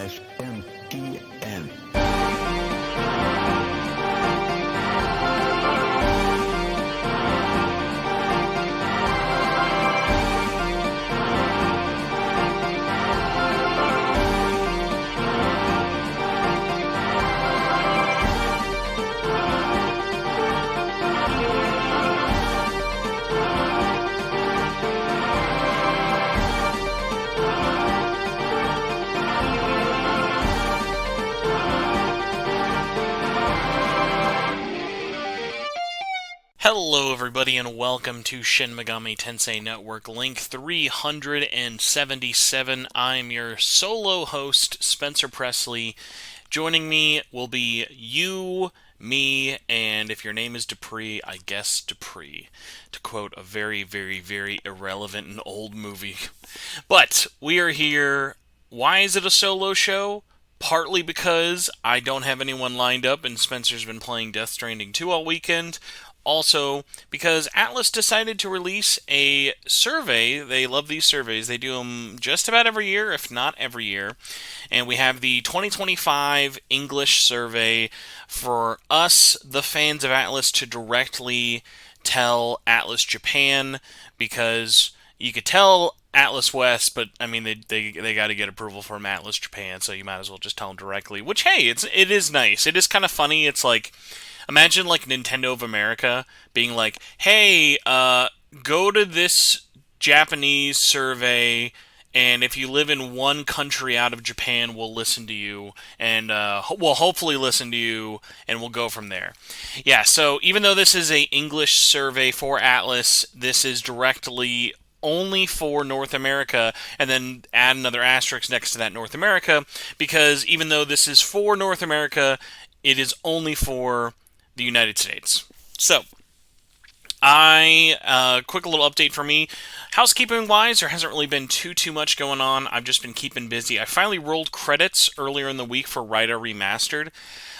SMTN. Hello everybody and welcome to Shin Megami Tensei Network Link 377. I'm your solo host, Spencer Presley. Joining me will be you, me, and if your name is Dupree, I guess Dupree, to quote a very, very, very irrelevant and old movie. But we are here. Why is it a solo show? Partly because I don't have anyone lined up and Spencer's been playing Death Stranding 2 all weekend. Also, because Atlus decided to release a survey. They love these surveys. They do them just about every year, if not every year. And we have the 2025 English survey for us, the fans of Atlus, to directly tell Atlus Japan, because you could tell Atlus West, but I mean they got to get approval from Atlus Japan, so you might as well just tell them directly. Which, hey, it is nice. It is kind of funny. It's like, imagine like Nintendo of America being like, "Hey, go to this Japanese survey, and if you live in one country out of Japan, we'll listen to you, and we'll hopefully listen to you, and we'll go from there." Yeah. So even though this is a English survey for Atlus, this is directly only for North America, and then add another asterisk next to that North America, because even though this is for North America, it is only for the United States. So, quick little update for me. Housekeeping wise, there hasn't really been too much going on. I've just been keeping busy. I finally rolled credits earlier in the week for Rida Remastered.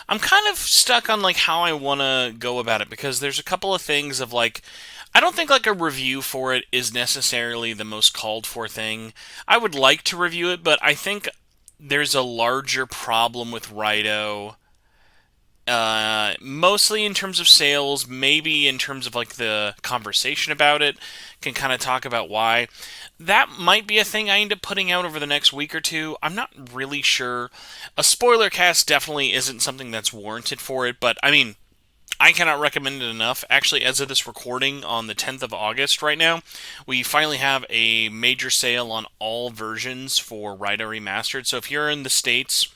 I'm kind of stuck on like how I want to go about it, because there's a couple of things of like, I don't think like a review for it is necessarily the most called for thing. I would like to review it, but I think there's a larger problem with Rito. Mostly in terms of sales, maybe in terms of like the conversation about it, can kind of talk about why. That might be a thing I end up putting out over the next week or two. I'm not really sure. A spoiler cast definitely isn't something that's warranted for it, but I mean, I cannot recommend it enough. Actually, as of this recording on the 10th of August right now, we finally have a major sale on all versions for Rito Remastered. So if you're in the States,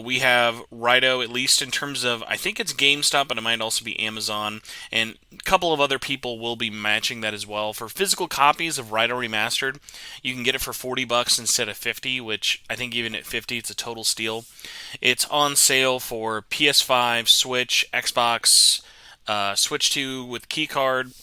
we have Rito, at least in terms of, I think it's GameStop, but it might also be Amazon, and a couple of other people will be matching that as well. For physical copies of Rito Remastered, you can get it for $40 instead of $50, which I think even at $50, it's a total steal. It's on sale for PS5, Switch, Xbox, Switch 2 with keycard,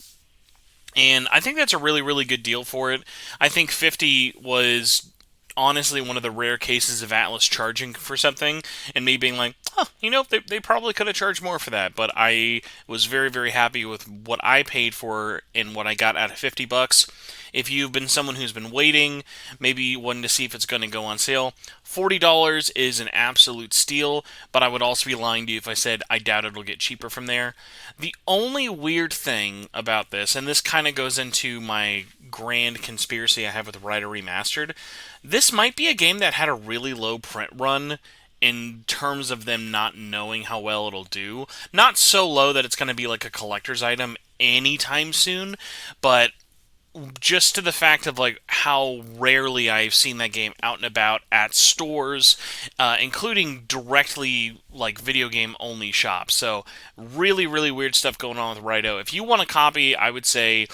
and I think that's a really, really good deal for it. I think 50 was honestly one of the rare cases of Atlus charging for something and me being like, they probably could have charged more for that, but I was very, very happy with what I paid for and what I got out of $50. If you've been someone who's been waiting, maybe wanting to see if it's going to go on sale, $40 is an absolute steal, but I would also be lying to you if I said I doubt it'll get cheaper from there. The only weird thing about this, and this kind of goes into my grand conspiracy I have with Rito Remastered, this might be a game that had a really low print run in terms of them not knowing how well it'll do. Not so low that it's going to be like a collector's item anytime soon, but just to the fact of like how rarely I've seen that game out and about at stores, including directly like video game only shops. So really, really weird stuff going on with Rito. If you want a copy, I would say,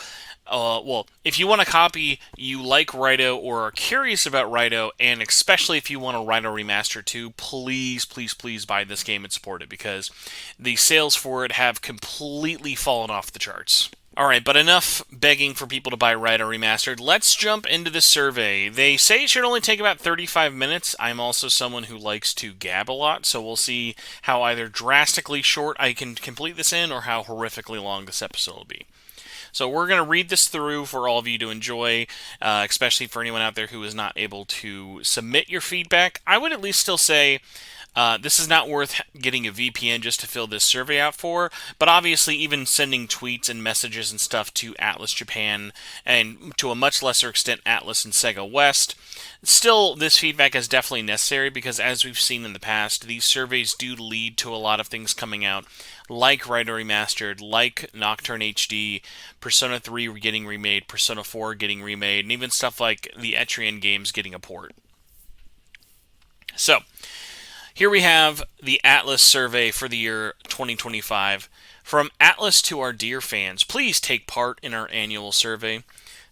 if you want a copy, you like Rito or are curious about Rito, and especially if you want a Rito Remaster 2, please, please, please buy this game and support it, because the sales for it have completely fallen off the charts. Alright, but enough begging for people to buy Rito Remastered. Let's jump into the survey. They say it should only take about 35 minutes. I'm also someone who likes to gab a lot, so we'll see how either drastically short I can complete this in or how horrifically long this episode will be. So we're going to read this through for all of you to enjoy, especially for anyone out there who is not able to submit your feedback. I would at least still say this is not worth getting a VPN just to fill this survey out for, but obviously even sending tweets and messages and stuff to Atlus Japan, and to a much lesser extent Atlus and Sega West, still this feedback is definitely necessary, because as we've seen in the past, these surveys do lead to a lot of things coming out, like Rhino Remastered, like Nocturne HD, Persona 3 getting remade, Persona 4 getting remade, and even stuff like the Etrian games getting a port. So, here we have the Atlus survey for the year 2025. From Atlus to our dear fans, please take part in our annual survey.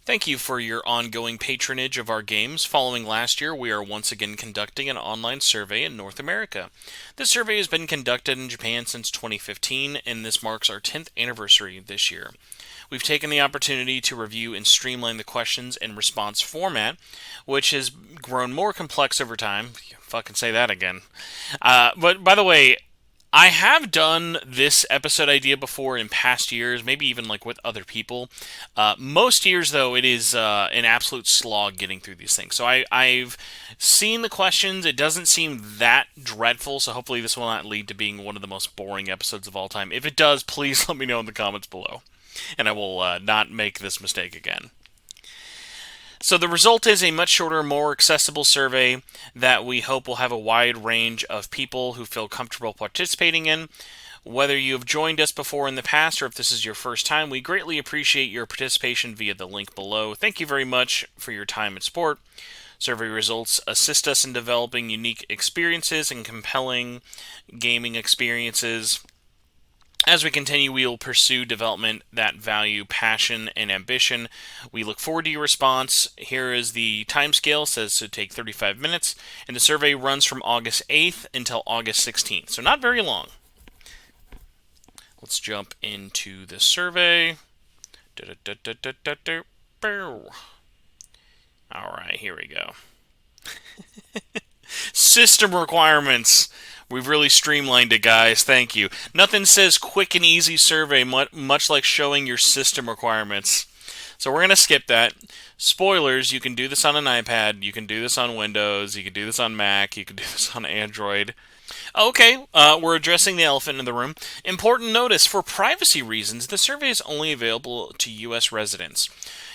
Thank you for your ongoing patronage of our games. Following last year, we are once again conducting an online survey in North America. This survey has been conducted in Japan since 2015, and this marks our 10th anniversary this year. We've taken the opportunity to review and streamline the questions and response format, which has grown more complex over time. Fucking say that again. But by the way, I have done this episode idea before in past years, maybe even like with other people. Most years, though, it is an absolute slog getting through these things. So I've seen the questions. It doesn't seem that dreadful, so hopefully this will not lead to being one of the most boring episodes of all time. If it does, please let me know in the comments below, and I will not make this mistake again. So the result is a much shorter, more accessible survey that we hope will have a wide range of people who feel comfortable participating in. Whether you have joined us before in the past or if this is your first time, we greatly appreciate your participation via the link below. Thank you very much for your time and support. Survey results assist us in developing unique experiences and compelling gaming experiences. As we continue, we will pursue development that value passion and ambition. We look forward to your response. Here is the timescale. It says to take 35 minutes, and the survey runs from August 8th until August 16th, so not very long. Let's jump into the survey. Alright, here we go. System requirements. We've really streamlined it, guys. Thank you. Nothing says quick and easy survey, much like showing your system requirements. So we're going to skip that. Spoilers, you can do this on an iPad, you can do this on Windows, you can do this on Mac, you can do this on Android. Okay, we're addressing the elephant in the room. Important notice, for privacy reasons, the survey is only available to U.S. residents.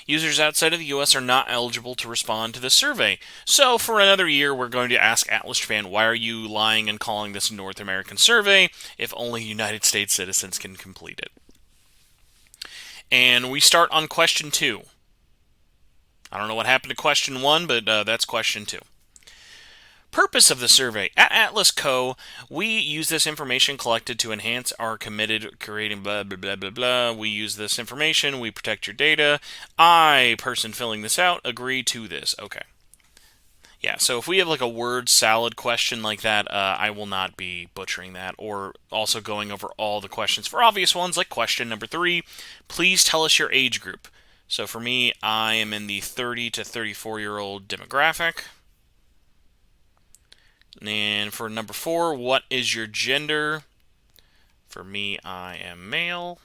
Users outside of the U.S. are not eligible to respond to the survey. So, for another year, we're going to ask Atlus Japan, why are you lying and calling this a North American survey if only United States citizens can complete it? And we start on question 2. I don't know what happened to question 1, but that's question 2. Purpose of the survey. At Atlus Co., we use this information collected to enhance our committed creating blah, blah, blah, blah, blah. We use this information. We protect your data. I, person filling this out, agree to this. Okay. Yeah, so if we have like a word salad question like that, I will not be butchering that, or also going over all the questions. For obvious ones, like question number 3, please tell us your age group. So for me, I am in the 30 to 34-year-old demographic. And for number 4, what is your gender? For me, I am male.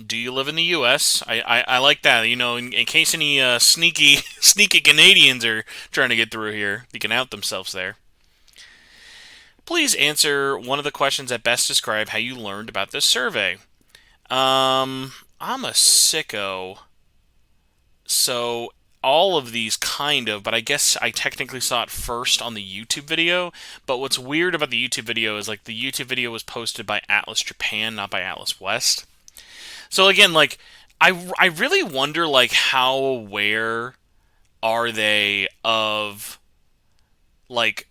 Do you live in the U.S.? I like that. You know, in case any sneaky Canadians are trying to get through here, they can out themselves there. Please answer one of the questions that best describe how you learned about this survey. I'm a sicko, so all of these kind of, but I guess I technically saw it first on the YouTube video. But what's weird about the YouTube video is like the YouTube video was posted by Atlus Japan, not by Atlus West. So again, like I really wonder like how aware are they of like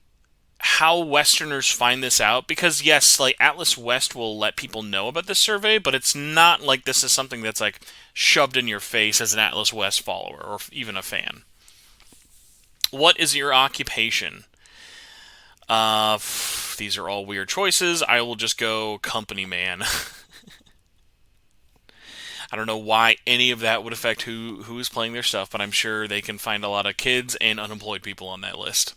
how Westerners find this out, because yes, like Atlus West will let people know about this survey, but it's not like this is something that's like shoved in your face as an Atlus West follower or even a fan. What is your occupation? These are all weird choices. I will just go company man. I don't know why any of that would affect who is playing their stuff, but I'm sure they can find a lot of kids and unemployed people on that list.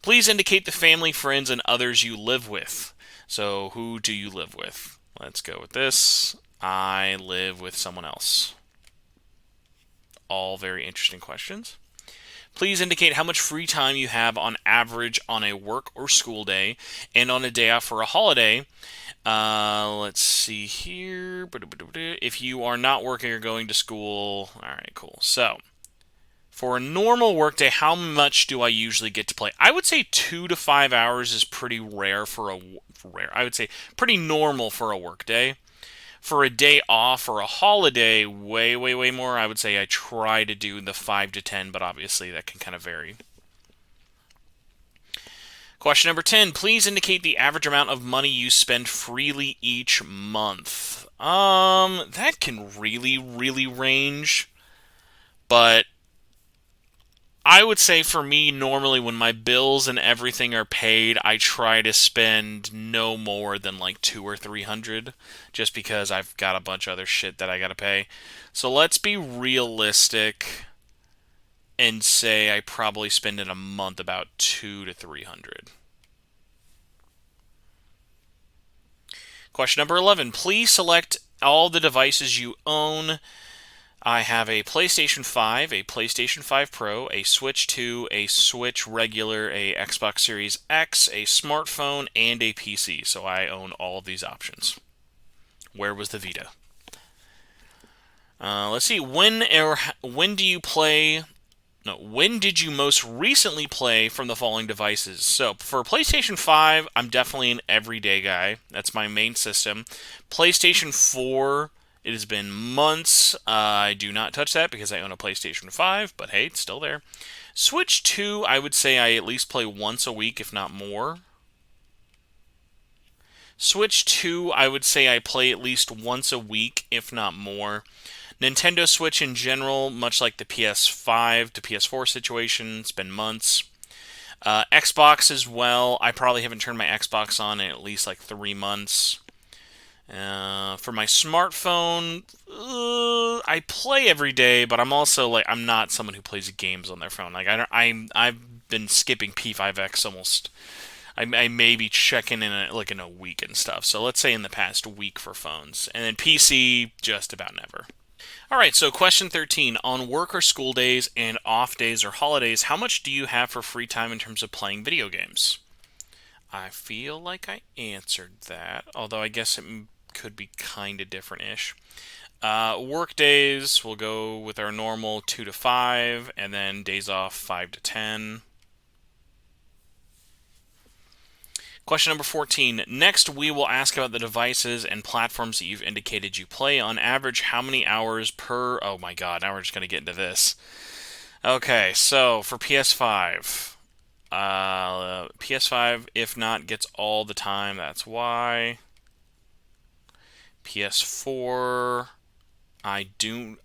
Please indicate the family, friends, and others you live with. So, who do you live with? Let's go with this. I live with someone else. All very interesting questions. Please indicate how much free time you have on average on a work or school day and on a day off for a holiday. Let's see here. If you are not working or going to school, all right, cool. So, for a normal workday, how much do I usually get to play? I would say 2 to 5 hours is pretty rare for a rare. I would say pretty normal for a workday. For a day off or a holiday, way, way, way more. I would say I try to do the 5 to 10, but obviously that can kind of vary. Question number 10. Please indicate the average amount of money you spend freely each month. That can really, really range. But I would say for me, normally when my bills and everything are paid, I try to spend no more than like 200 or 300, just because I've got a bunch of other shit that I gotta pay. So let's be realistic and say I probably spend in a month about 200 to 300. Question number 11. Please select all the devices you own. I have a PlayStation 5, a PlayStation 5 Pro, a Switch 2, a Switch regular, a Xbox Series X, a smartphone, and a PC. So I own all of these options. Where was the Vita? Let's see. When do you play? No, when did you most recently play from the following devices? So for PlayStation 5, I'm definitely an everyday guy. That's my main system. PlayStation 4, it has been months. I do not touch that because I own a PlayStation 5, but hey, it's still there. Switch 2, I would say I at least play once a week, if not more. Switch 2, I would say I play at least once a week, if not more. Nintendo Switch in general, much like the PS5 to PS4 situation, it's been months. Xbox as well. I probably haven't turned my Xbox on in at least like 3 months. For my smartphone, I play every day, but I'm also like I'm not someone who plays games on their phone. Like I've been skipping P5X almost. I may be checking in in a week and stuff. So let's say in the past week for phones, and then PC just about never. All right, so question 13. On work or school days and off days or holidays, how much do you have for free time in terms of playing video games? I feel like I answered that, although I guess it could be kind of different-ish. Work days, we'll go with our normal 2 to 5, and then days off 5 to 10. Question number 14. Next, we will ask about the devices and platforms that you've indicated you play. On average, how many hours per... Oh my god, now we're just going to get into this. Okay, so for PS5. PS5, if not, gets all the time. That's why. PS4, I don't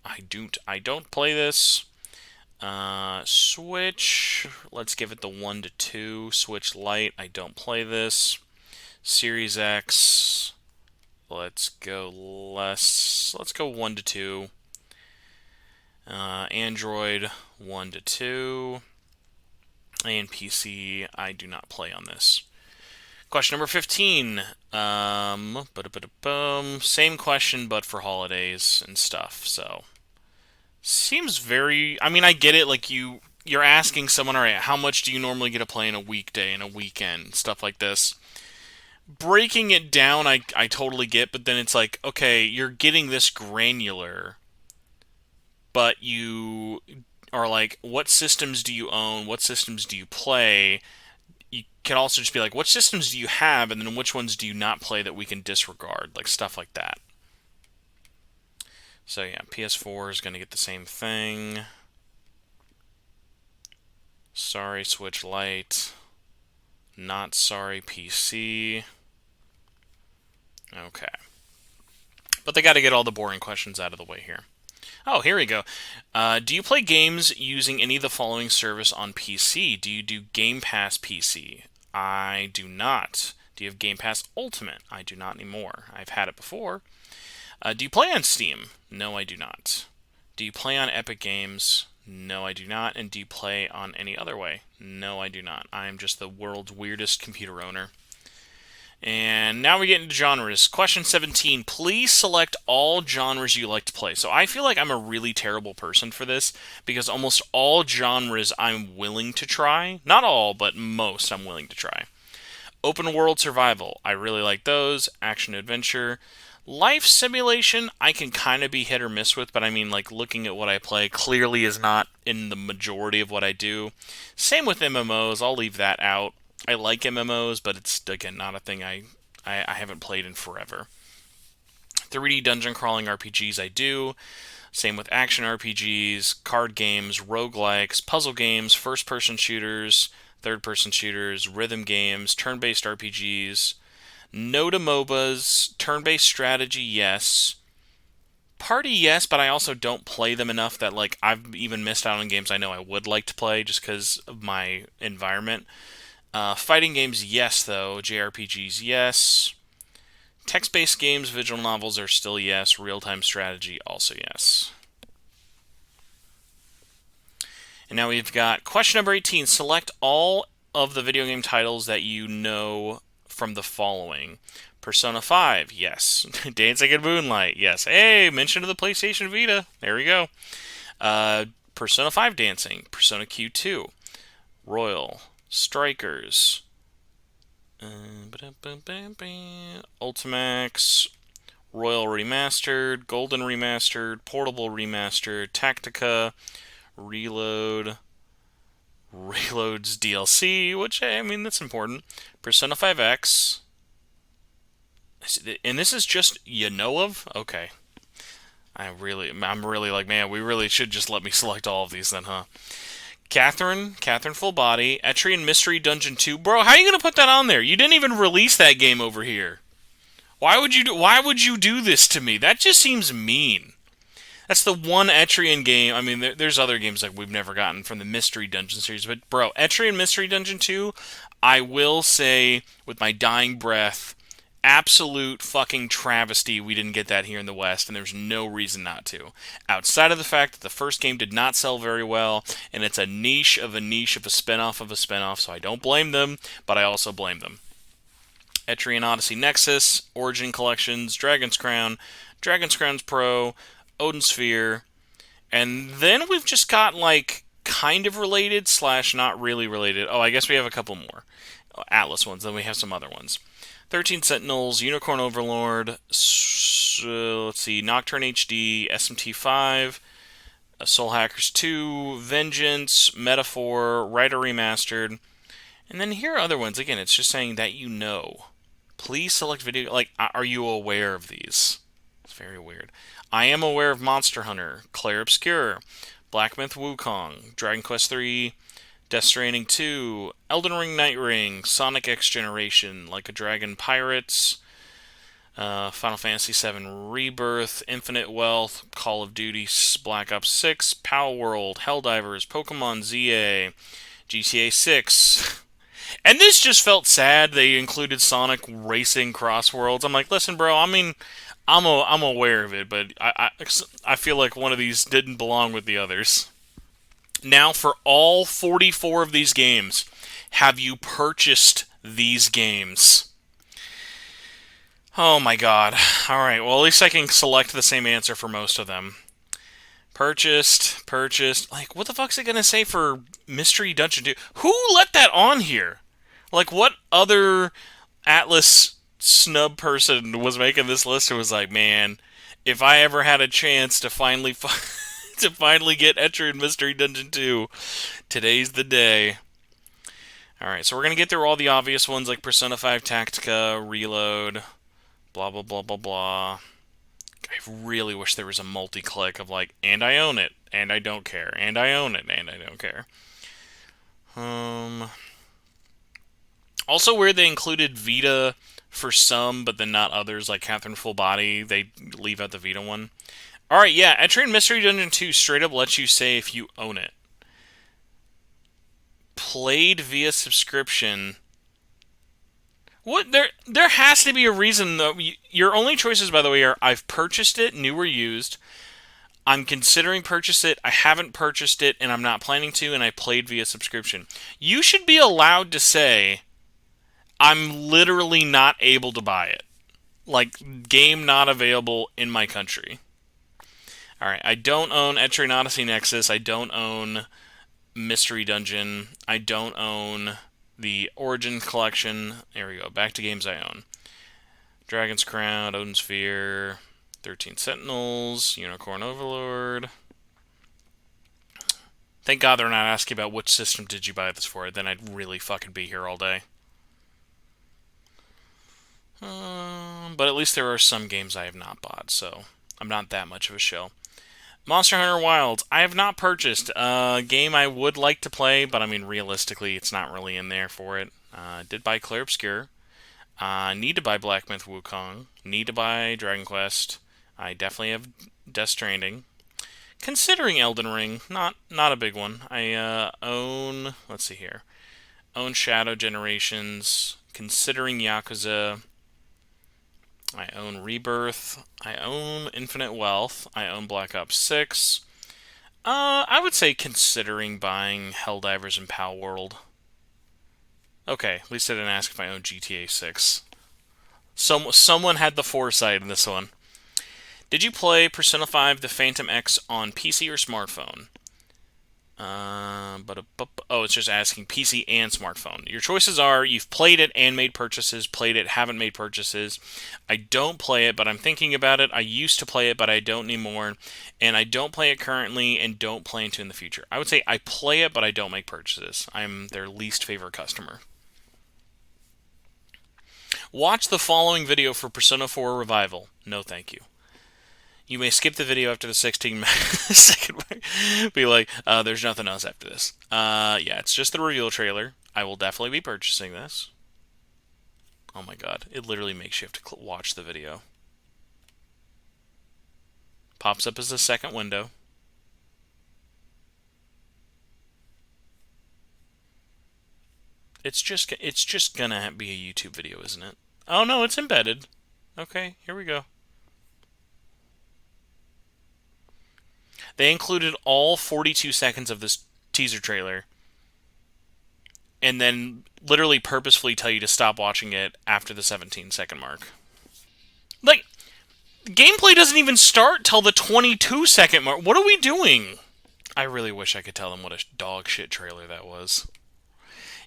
play this. Switch, let's give it the 1 to 2. Switch Lite, I don't play this. Series X, let's go less. Let's go 1 to 2. Android, 1 to 2. And PC, I do not play on this. Question number 15. Same question, but for holidays and stuff. So, seems very. I mean, I get it. Like you're asking someone, all right, how much do you normally get to play in a weekday and a weekend, stuff like this. Breaking it down, I totally get, but then it's like, okay, you're getting this granular, but you are like, what systems do you own? What systems do you play? You can also just be like, what systems do you have, and then which ones do you not play that we can disregard, like stuff like that. So yeah, PS4 is going to get the same thing. Sorry, Switch Lite. Not sorry, PC. Okay. But they got to get all the boring questions out of the way here. Oh, here we go. Do you play games using any of the following service on PC? Do you do Game Pass PC? I do not. Do you have Game Pass Ultimate? I do not anymore. I've had it before. Do you play on Steam? No, I do not. Do you play on Epic Games? No, I do not. And do you play on any other way? No, I do not. I am just the world's weirdest computer owner. And now we get into genres. Question 17. Please select all genres you like to play. So I feel like I'm a really terrible person for this because almost all genres I'm willing to try. Not all, but most I'm willing to try. Open world survival. I really like those. Action adventure. Life simulation, I can kind of be hit or miss with, but I mean, like, looking at what I play clearly is not in the majority of what I do. Same with MMOs, I'll leave that out. I like MMOs, but it's, again, not a thing I haven't played in forever. 3D dungeon crawling RPGs, I do. Same with action RPGs, card games, roguelikes, puzzle games, first person shooters, third person shooters, rhythm games, turn based RPGs. No to MOBAs. Turn-based strategy, yes. Party, yes, but I also don't play them enough that, like, I've even missed out on games I know I would like to play just because of my environment. Fighting games, yes, though. JRPGs, yes. Text-based games, visual novels are still yes. Real-time strategy, also yes. And now we've got question number 18. Select all of the video game titles that you know from the following. Persona 5, yes. Dancing in Moonlight, yes. Hey, mention of the PlayStation Vita. There we go. Persona 5 Dancing, Persona Q2, Royal, Strikers, Ultimax, Royal Remastered, Golden Remastered, Portable Remastered, Tactica, Reload's DLC, which, I mean, that's important. Persona 5X. And this is just you know of? Okay. I'm really like, man, we really should just let me select all of these then, huh? Catherine Full Body, Etrian Mystery Dungeon 2. Bro, how are you going to put that on there? You didn't even release that game over here. Why would you do this to me? That just seems mean. That's the one Etrian game. I mean, there's other games like we've never gotten from the Mystery Dungeon series, but bro, Etrian Mystery Dungeon 2, I will say with my dying breath, absolute fucking travesty we didn't get that here in the West, and there's no reason not to. Outside of the fact that the first game did not sell very well, and it's a niche of a spinoff of a spinoff, so I don't blame them, but I also blame them. Etrian Odyssey Nexus, Origin Collections, Dragon's Crown, Dragon's Crowns Pro, Odin Sphere, and then we've just got, like, kind of related / not really related. Oh, I guess we have a couple more. Atlus ones, then we have some other ones. 13 Sentinels, Unicorn Overlord, let's see, Nocturne HD, SMT5, Soul Hackers 2, Vengeance, Metaphor, Rider Remastered, and then here are other ones. Again, it's just saying that you know. Please select video, like, are you aware of these? It's very weird. I am aware of Monster Hunter, Clair Obscur, Black Myth Wukong, Dragon Quest III, Death Stranding 2, Elden Ring Night Ring, Sonic X Generation, Like a Dragon Pirates, Final Fantasy VII Rebirth, Infinite Wealth, Call of Duty Black Ops 6, Power World, Helldivers, Pokemon ZA, GTA 6. And this just felt sad. They included Sonic Racing Cross Worlds. I'm like, listen, bro, I mean, I'm aware of it, but I feel like one of these didn't belong with the others. Now, for all 44 of these games, have you purchased these games? Oh my god. Alright, well, at least I can select the same answer for most of them. Purchased. Like, what the fuck's it gonna say for Mystery Dungeon 2? Who let that on here? Like, what other Atlus snub person was making this list and was like, man, if I ever had a chance to finally get Etrian Mystery Dungeon 2, today's the day. Alright, so we're going to get through all the obvious ones like Persona 5 Tactica, Reload, blah, blah, blah, blah, blah. I really wish there was a multi-click of like, and I own it, and I don't care, and I own it, and I don't care. Also weird they included Vita for some, but then not others, like Catherine Full Body. They leave out the Vita one. Alright, yeah, Etrian Mystery Dungeon 2 straight up lets you say if you own it. Played via subscription. What? There has to be a reason, though. Your only choices, by the way, are I've purchased it, new or used. I'm considering purchase it, I haven't purchased it, and I'm not planning to, and I played via subscription. You should be allowed to say, I'm literally not able to buy it. Like, game not available in my country. Alright, I don't own Etrian Odyssey Nexus. I don't own Mystery Dungeon. I don't own the Origin Collection. There we go. Back to games I own. Dragon's Crown, Odin Sphere, 13 Sentinels, Unicorn Overlord. Thank God they're not asking about which system did you buy this for. Then I'd really fucking be here all day. But at least there are some games I have not bought, so I'm not that much of a shill. Monster Hunter Wilds, I have not purchased. A game I would like to play, but I mean, realistically, it's not really in there for it. Did buy Clair Obscur. Need to buy Black Myth Wukong. Need to buy Dragon Quest. I definitely have Death Stranding. Considering Elden Ring, not a big one. I own, let's see here, own Shadow Generations. Considering Yakuza. I own Rebirth. I own Infinite Wealth. I own Black Ops 6. I would say considering buying Helldivers and Pal World. Okay, at least I didn't ask if I own GTA 6. Someone had the foresight in this one. Did you play Persona 5 The Phantom X on PC or smartphone? It's just asking PC and smartphone. Your choices are you've played it and made purchases, played it, haven't made purchases. I don't play it, but I'm thinking about it. I used to play it, but I don't anymore. And I don't play it currently and don't plan to in the future. I would say I play it, but I don't make purchases. I'm their least favorite customer. Watch the following video for Persona 4 Revival. No, thank you. You may skip the video after the 16-second mark. Be like, there's nothing else after this. Yeah, it's just the reveal trailer. I will definitely be purchasing this. Oh my god, it literally makes you have to watch the video. Pops up as a second window. It's just gonna be a YouTube video, isn't it? Oh no, it's embedded. Okay, here we go. They included all 42 seconds of this teaser trailer and then literally purposefully tell you to stop watching it after the 17-second mark. Like, gameplay doesn't even start till the 22-second mark. What are we doing? I really wish I could tell them what a dog shit trailer that was.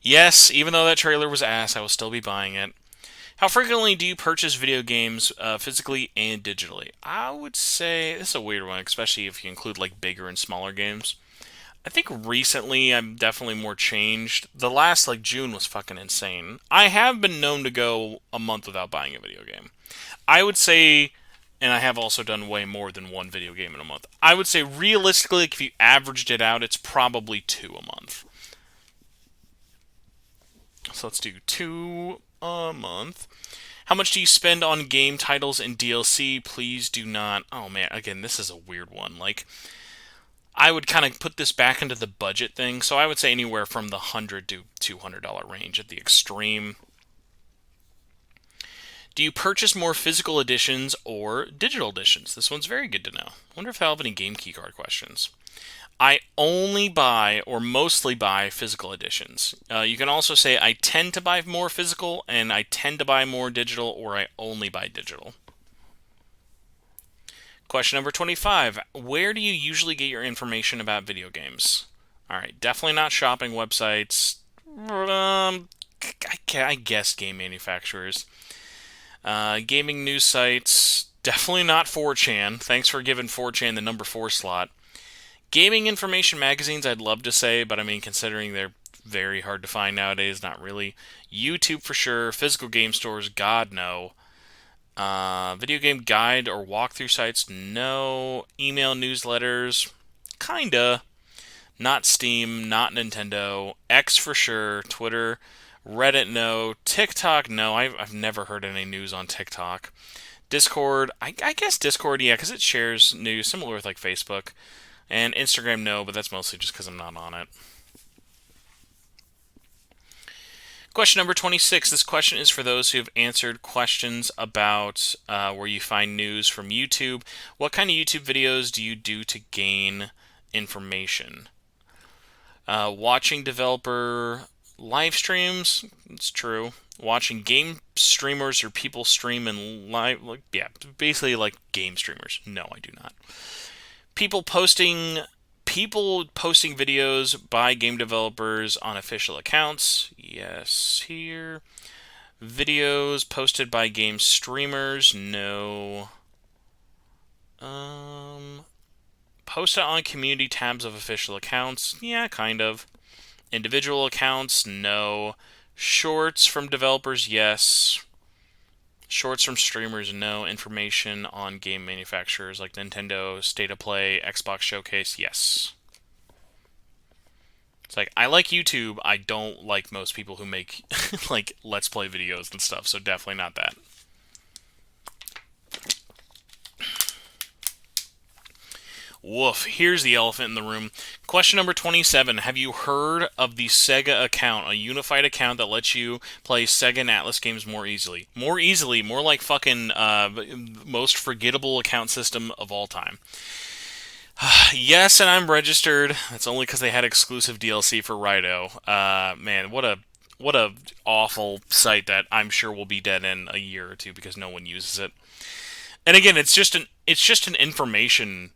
Yes, even though that trailer was ass, I will still be buying it. How frequently do you purchase video games physically and digitally? I would say, this is a weird one, especially if you include like bigger and smaller games. I think recently I'm definitely more changed. The last like June was fucking insane. I have been known to go a month without buying a video game. I would say, and I have also done way more than one video game in a month. I would say realistically, if you averaged it out, it's probably 2 a month. So let's do 2 a month. How much do you spend on game titles and DLC? Please do not. Oh man, again, this is a weird one. Like, I would kind of put this back into the budget thing. So I would say anywhere from the $100 to $200 range at the extreme. Do you purchase more physical editions or digital editions? This one's very good to know. Wonder if I'll have any game keycard questions. I only buy, or mostly buy, physical editions. You can also say I tend to buy more physical, and I tend to buy more digital, or I only buy digital. Question number 25. Where do you usually get your information about video games? Alright, definitely not shopping websites. I guess game manufacturers. Gaming news sites. Definitely not 4chan. Thanks for giving 4chan the number 4 slot. Gaming information magazines, I'd love to say, but I mean, considering they're very hard to find nowadays, not really. YouTube for sure. Physical game stores, God, no. Video game guide or walkthrough sites, no. Email newsletters, kinda. Not Steam, not Nintendo. X for sure. Twitter. Reddit, no. TikTok, no. I've never heard any news on TikTok. Discord, I guess Discord, yeah, because it shares news, similar with like Facebook. And Instagram, no, but that's mostly just because I'm not on it. Question number 26. This question is for those who have answered questions about where you find news from YouTube. What kind of YouTube videos do you do to gain information? Watching developer Live streams, it's true. Watching game streamers or people stream in live, like, yeah, basically like game streamers. No, I do not. People posting people posting videos by game developers on official accounts. Yes, here. Videos posted by game streamers. No. Posted on community tabs of official accounts. Yeah, kind of. Individual accounts. No. Shorts from developers. Yes. Shorts from streamers. No. Information on game manufacturers like Nintendo, State of Play, Xbox Showcase. Yes. It's like, I like YouTube. I don't like most people who make like Let's Play videos and stuff. So definitely not that. Woof. Here's the elephant in the room. Question number 27. Have you heard of the Sega account? A unified account that lets you play Sega and Atlus games more easily. More easily. More like fucking most forgettable account system of all time. Yes, and I'm registered. That's only because they had exclusive DLC for Rido. Man, what a awful site that I'm sure will be dead in a year or two because no one uses it. And again, it's just an information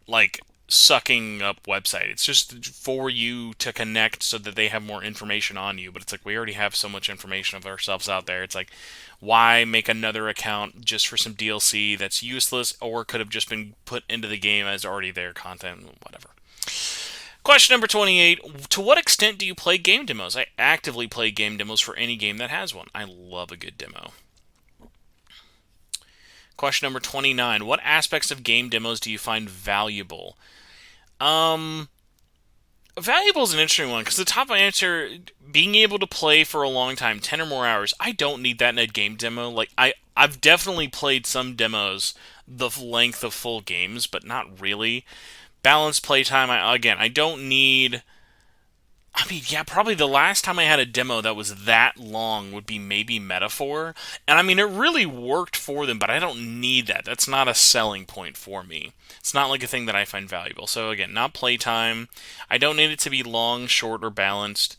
like sucking up website. It's just for you to connect so that they have more information on you. But it's like we already have so much information of ourselves out there. It's like, why make another account just for some DLC that's useless or could have just been put into the game as already there content, whatever. Question number 28. To what extent do you play game demos? I actively play game demos for any game that has one. I love a good demo. Question number 29. What aspects of game demos do you find valuable? Valuable is an interesting one, because the top answer, being able to play for a long time, 10 or more hours, I don't need that in a game demo. Like, I've definitely played some demos the length of full games, but not really. Balanced playtime, I don't need... I mean, yeah, probably the last time I had a demo that was that long would be maybe Metaphor. And I mean, it really worked for them, but I don't need that. That's not a selling point for me. It's not like a thing that I find valuable. So again, not playtime. I don't need it to be long, short, or balanced.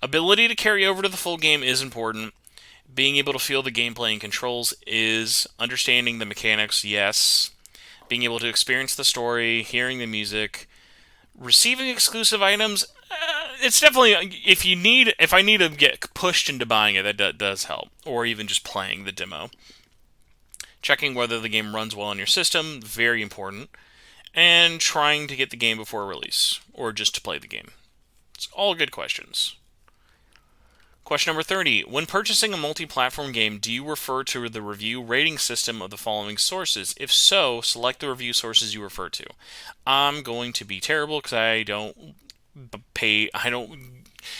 Ability to carry over to the full game is important. Being able to feel the gameplay and controls is. Understanding the mechanics, yes. Being able to experience the story, hearing the music. Receiving exclusive items, it's definitely, if I need to get pushed into buying it, that does help. Or even just playing the demo. Checking whether the game runs well on your system, very important. And trying to get the game before release, or just to play the game. It's all good questions. Question number 30. When purchasing a multi-platform game, do you refer to the review rating system of the following sources? If so, select the review sources you refer to. I'm going to be terrible because I don't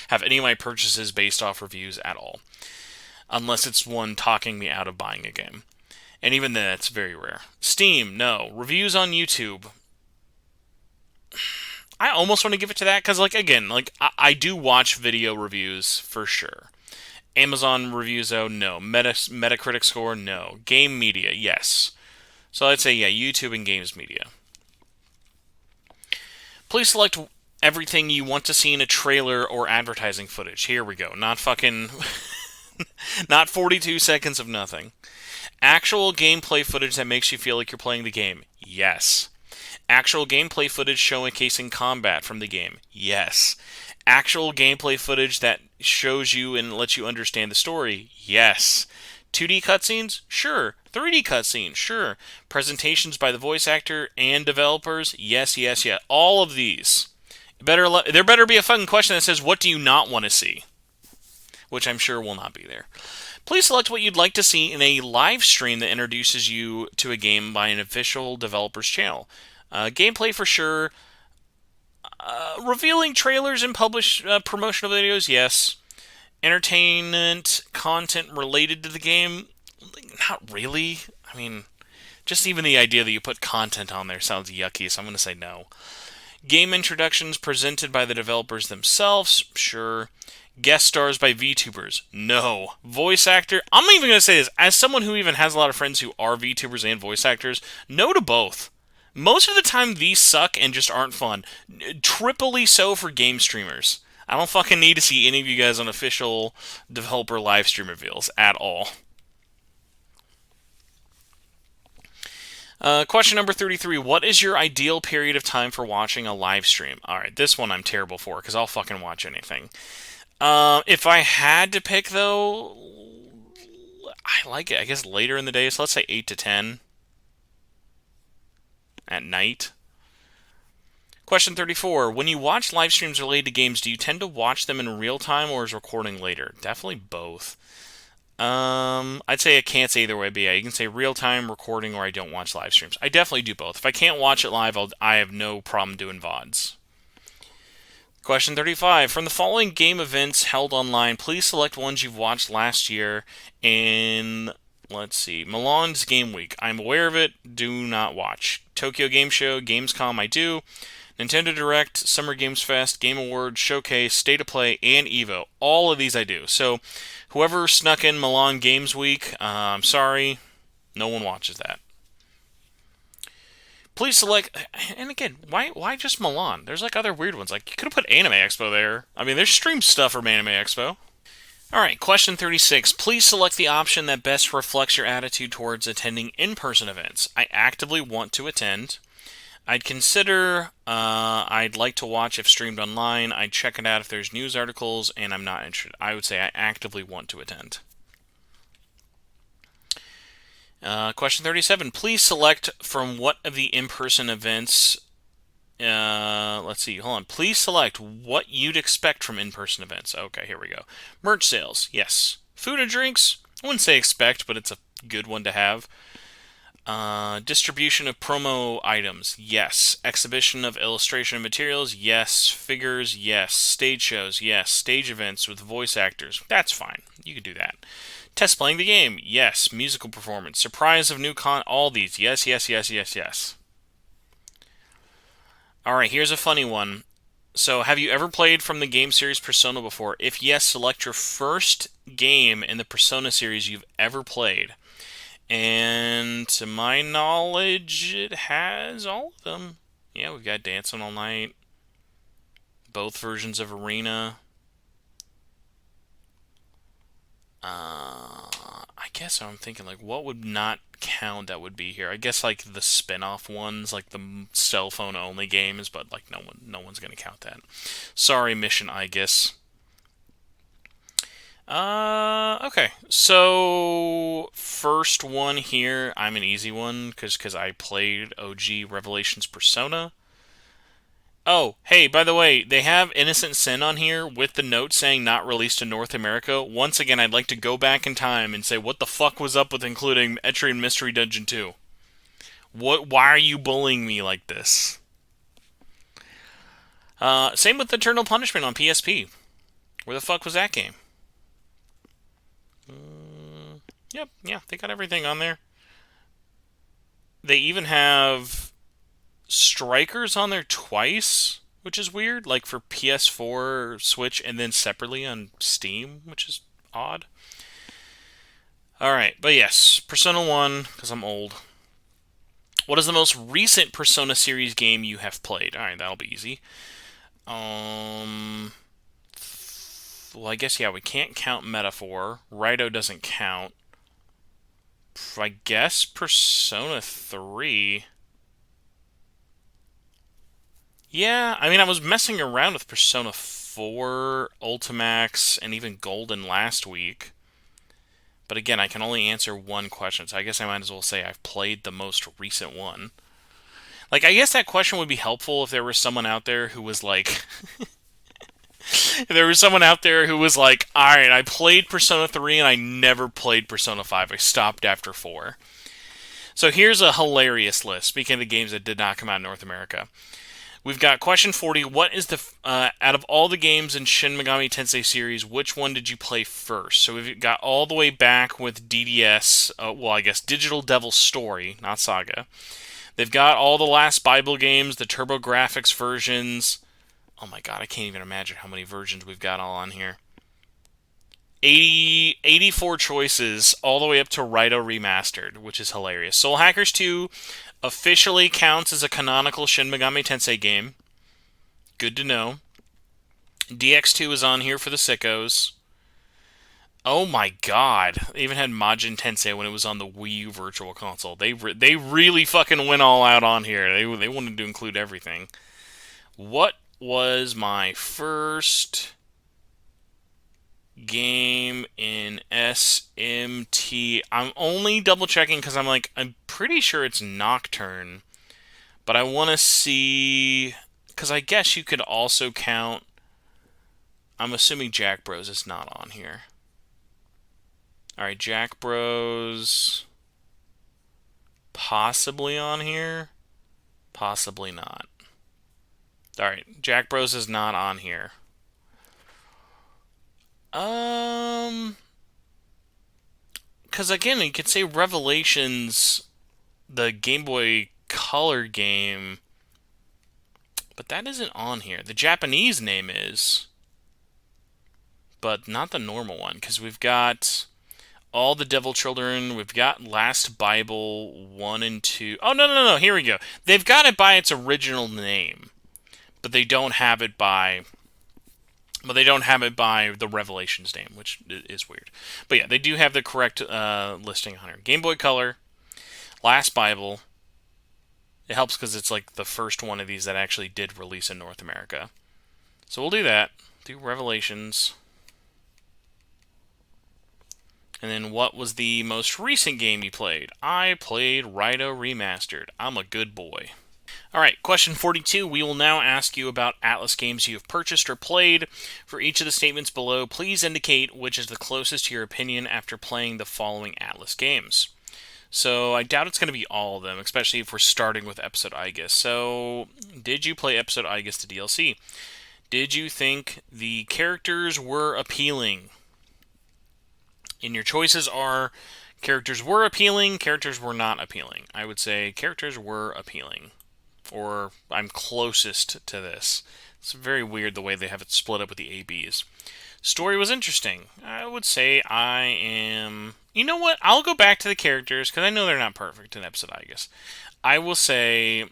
have any of my purchases based off reviews at all. Unless it's one talking me out of buying a game. And even then, it's very rare. Steam, no. Reviews on YouTube. I almost want to give it to that because, like, again, like, I do watch video reviews for sure. Amazon reviews, though, no. Metacritic score, no. Game media, yes. So I'd say, yeah, YouTube and games media. Please select everything you want to see in a trailer or advertising footage. Here we go. Not fucking... not 42 seconds of nothing. Actual gameplay footage that makes you feel like you're playing the game. Yes. Actual gameplay footage showcasing combat from the game. Yes. Actual gameplay footage that shows you and lets you understand the story. Yes. 2D cutscenes? Sure. 3D cutscenes? Sure. Presentations by the voice actor and developers? Yes, yes, yes. All of these. There better be a fucking question that says, what do you not want to see? Which I'm sure will not be there. Please select what you'd like to see in a live stream that introduces you to a game by an official developer's channel. Gameplay for sure. Revealing trailers and publish promotional videos, yes. Entertainment content related to the game, not really. I mean, just even the idea that you put content on there sounds yucky, so I'm going to say no. Game introductions presented by the developers themselves, sure. Guest stars by VTubers, no. Voice actor, I'm even going to say this, as someone who even has a lot of friends who are VTubers and voice actors, no to both. Most of the time, these suck and just aren't fun. Triply so for game streamers. I don't fucking need to see any of you guys on official developer live stream reveals at all. Question number 33. What is your ideal period of time for watching a live stream? Alright, this one I'm terrible for, because I'll fucking watch anything. If I had to pick, though, I like it, I guess, later in the day, so let's say 8 to 10 at night. Question 34. When you watch live streams related to games, do you tend to watch them in real time or is recording later? Definitely both. I'd say I can't say either way, but yeah, you can say real time recording or I don't watch live streams. I definitely do both. If I can't watch it live, I have no problem doing VODs. Question 35. From the following game events held online, please select ones you've watched last year in, let's see, Milan's Game Week. I'm aware of it, do not watch. Tokyo Game Show, Gamescom, I do. Nintendo Direct, Summer Games Fest, Game Awards, Showcase, State of Play, and EVO. All of these I do. So, whoever snuck in Milan Games Week, I'm sorry, no one watches that. Please select, and again, why just Milan? There's like other weird ones. Like, you could have put Anime Expo there. I mean, there's stream stuff from Anime Expo. Alright, question 36. Please select the option that best reflects your attitude towards attending in-person events. I actively want to attend. I'd consider, I'd like to watch if streamed online. I'd check it out if there's news articles, and I'm not interested. I would say I actively want to attend. Question 37. Please select from what of the in-person events... let's see, hold on. Please select what you'd expect from in-person events. Okay, here we go. Merch sales, yes. Food and drinks, I wouldn't say expect, but it's a good one to have. Distribution of promo items, yes. Exhibition of illustration materials, yes. Figures, yes. Stage shows, yes. Stage events with voice actors, that's fine. You could do that. Test playing the game, yes. Musical performance, surprise of new all these, yes, yes, yes, yes, yes. Alright, here's a funny one. So, have you ever played from the game series Persona before? If yes, select your first game in the Persona series you've ever played. And to my knowledge, it has all of them. Yeah, we've got Dancing All Night, both versions of Arena. I guess I'm thinking, like, what would not count that would be here? I guess, like, the spin-off ones, like the cell phone only games, but, like, no one's gonna count that. Sorry, Mission I guess. Okay. So, first one here, I'm an easy one, because I played OG Revelations Persona. Oh, hey, by the way, they have Innocent Sin on here with the note saying not released in North America. Once again, I'd like to go back in time and say, what the fuck was up with including Etrian Mystery Dungeon 2? Why are you bullying me like this? Same with Eternal Punishment on PSP. Where the fuck was that game? Yep, yeah, they got everything on there. They even have Strikers on there twice, which is weird, like for PS4, Switch, and then separately on Steam, which is odd. Alright, but yes, Persona 1, because I'm old. What is the most recent Persona series game you have played? Alright, that'll be easy. Well, I guess, yeah, we can't count Metaphor. Raito doesn't count. I guess Persona 3... Yeah, I mean, I was messing around with Persona 4, Ultimax, and even Golden last week. But again, I can only answer one question, so I guess I might as well say I've played the most recent one. Like, I guess that question would be helpful if there was someone out there who was like... if there was someone out there who was like, alright, I played Persona 3 and I never played Persona 5. I stopped after 4. So here's a hilarious list, speaking of the games that did not come out in North America. We've got question 40. What is the out of all the games in Shin Megami Tensei series, which one did you play first? So we've got all the way back with DDS. Well, I guess Digital Devil Story, not Saga. They've got all the last Bible games, the TurboGrafx versions. Oh my god, I can't even imagine how many versions we've got all on here. 84 choices, all the way up to Raito Remastered, which is hilarious. Soul Hackers 2 officially counts as a canonical Shin Megami Tensei game. Good to know. DX2 is on here for the sickos. Oh my god. They even had Majin Tensei when it was on the Wii U Virtual Console. They really fucking went all out on here. They wanted to include everything. What was my first game in SMT? I'm only double checking because I'm pretty sure it's Nocturne. But I want to see, because I guess you could also count. I'm assuming Jack Bros is not on here. Alright, Jack Bros possibly on here. Possibly not. Alright, Jack Bros is not on here. Because again, you could say Revelations, the Game Boy Color game, but that isn't on here. The Japanese name is, but not the normal one, because we've got All the Devil Children, we've got Last Bible 1 and 2. Oh, no, here we go. They've got it by its original name, but they don't have it by the Revelations name, which is weird. But yeah, they do have the correct listing on here. Game Boy Color, Last Bible. It helps because it's like the first one of these that actually did release in North America. So we'll do that. Do Revelations. And then what was the most recent game you played? I played Raito Remastered. I'm a good boy. Alright, question 42. We will now ask you about Atlus games you have purchased or played. For each of the statements below, please indicate which is the closest to your opinion after playing the following Atlus games. So I doubt it's going to be all of them, especially if we're starting with Episode Igus. So, did you play Episode Igus to DLC? Did you think the characters were appealing? And your choices are characters were appealing, characters were not appealing. I would say characters were appealing. Or I'm closest to this. It's very weird the way they have it split up with the ABs. Story was interesting. I would say I am... You know what? I'll go back to the characters, because I know they're not perfect in Episode Igus. I will say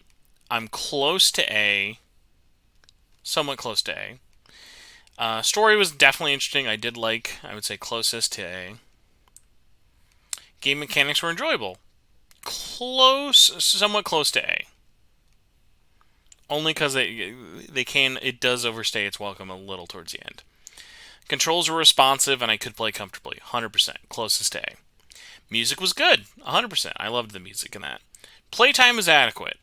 I'm close to A. Somewhat close to A. Story was definitely interesting. I would say closest to A. Game mechanics were enjoyable. Somewhat close to A. Only because it does overstay its welcome a little towards the end. Controls were responsive, and I could play comfortably. 100%. Closest to A. Music was good. 100%. I loved the music in that. Playtime is adequate.